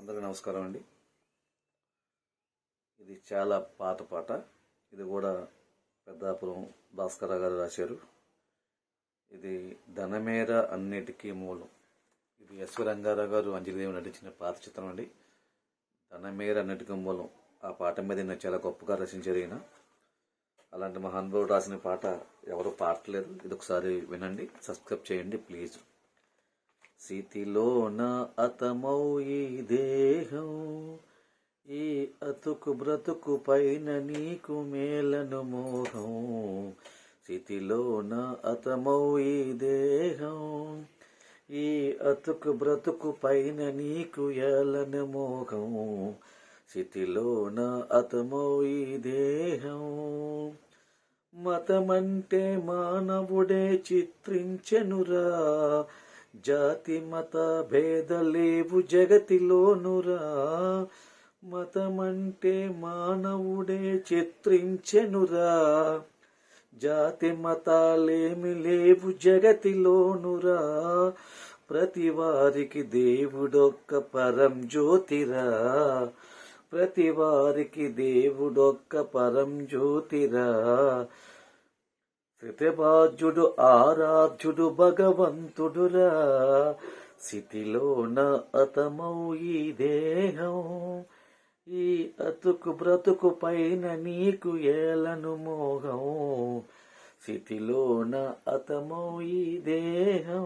అందరికీ నమస్కారం అండి. ఇది చాలా పాత పాట. ఇది కూడా పెద్దాపురం భాస్కర గారు రాశారు. ఇది ధనమేర అన్నిటికీ మూలం. ఇది ఎస్వి రంగారావు గారు అంజలిదేవి నటించిన పాత చిత్రం అండి. ధనమేర అన్నిటికీ మూలం. ఆ పాట మీద నేను చాలా గొప్పగా రచించారు ఈయన. అలాంటి మహానుభావుడు రాసిన పాట ఎవరు పాడలేదు. ఇది ఒకసారి వినండి, సబ్స్క్రైబ్ చేయండి ప్లీజ్. స్థితిలోన అతమౌ ఈ దేహం, ఈ అతుకు బ్రతుకు పైన నీకు మేలను మోహం. స్థితిలోన అతమౌ ఈ దేహం, ఈ అతుకు బ్రతుకు పైన నీకు ఏలను మోహం. స్థితిలోన అతమౌ ఈ దేహం. మతమంటే మానవుడే చిత్రించెనురా, జాతి మత భేదలేవు జగతిలోనురా. మతమంటే మానవుడే చిత్రించెనురా, జాతి మతాలేమి లేవు జగతిలోనురా. ప్రతి వారికి దేవుడొక్క పరం జ్యోతిరా, ప్రతి వారికి దేవుడొక్క పరం జ్యోతిరా. శ్రుతిబాధ్యుడు ఆరాధ్యుడు భగవంతుడురా. స్థితిలోన అతమౌ ఈ దేహం, ఈ అతుకు బ్రతుకు పైన నీకు ఏలను మోహం. స్థితిలోన అతమౌ ఈ దేహం.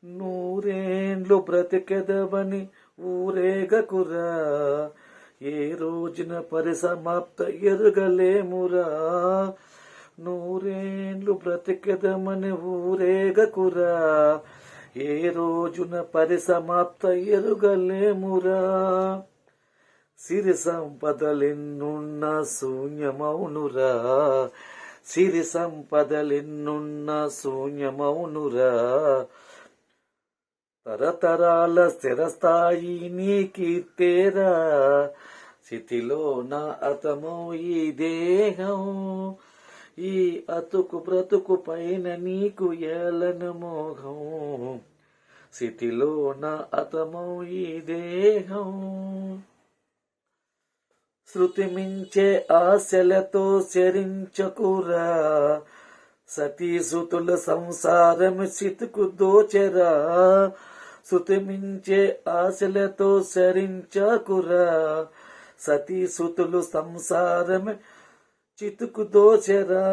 నూరేండ్లు బ్రతికెదవని ఊరేగకురా, ఏ రోజున పరిసమాప్త ఎరుగలేమురా. నూరేండ్లు బ్రతికెదమని ఊరేగకురా, ఏ రోజున పరిసమాప్త ఎరుగలేమురా. సిరి సంపదలెన్నున్న శూన్యమౌనురా, సిరి సంపదలెన్నున్న శూన్యమౌనురా. తరతరాల స్థిరస్థాయి నీ కీర్తేరా. స్థితిలోన అతమౌ ఈ దేహం, ఈ అతుకు బ్రతుకు పైన నీకు ఏలను మోహం. స్థితిలోన అతమౌ ఈ దేహం. శృతి మించే ఆశలతో శరించకురా, సతీసుతుల సంసారం చితుకు దోచెరా. శృతి మించే ఆశలతో శరించకురా, సతీసుతులు సంసారం చితుకు దోచెరా.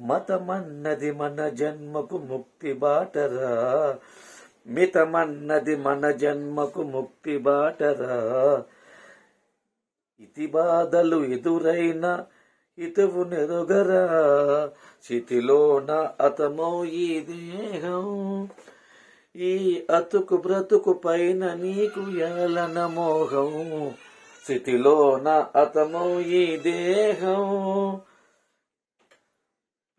మతమన్నది మన జన్మకు ముక్తి బాటరా, మితమన్నది మన జన్మకు ముక్తి బాటరా. ఇతి బాధలు ఎదురైన ఇతువు నెరుగరా. స్థితిలోన అతమౌ ఈ దేహం, ఈ అతుకు బ్రతుకు పైన నీకు ఏలన మోహం. స్థితిలోన అతమౌ ఈ దేహం.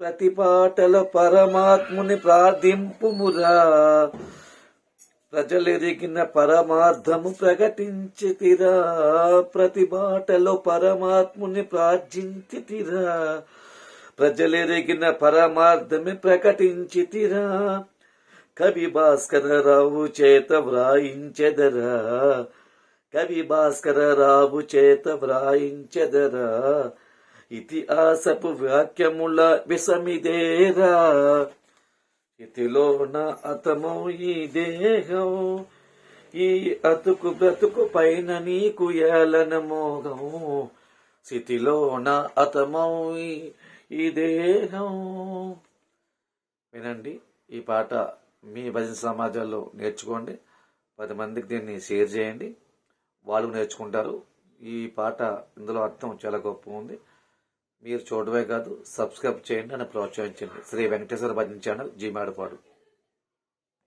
ప్రతి పాటల పరమాత్ముని ప్రార్థింపుమురా, ప్రజలెరిగిన పరమార్థము ప్రకటించితిరా. ప్రతి బాటలో పరమాత్ముని ప్రార్థించితిరా, ప్రజలెరిగిన పరమార్థమే ప్రకటించితిరా. కవి భాస్కర రావు చేత వ్రాయించెదరా, కవి భాస్కర రావు చేత వ్రాయించెదరా. ఇతిహాసపు వాక్యముల విషమిదేరా. స్థితిలోన అతమౌ ఈ దేహం, ఈ అతుకు బ్రతుకు పైన నీకు ఏలన మోహం. స్థితిలోన అతమౌ ఈ దేహం. వినండి, ఈ పాట మీ భజన సమాజాల్లో నేర్చుకోండి. 10 మందికి దీన్ని షేర్ చేయండి, వాళ్ళు నేర్చుకుంటారు. ఈ పాట ఇందులో అర్థం చాలా గొప్ప ఉంది. మీరు చూడవే కాదు, సబ్స్క్రైబ్ చేయండి అని ప్రోత్సహించండి. శ్రీ వెంకటేశ్వర భజన ఛానల్, జీమాడపాడు.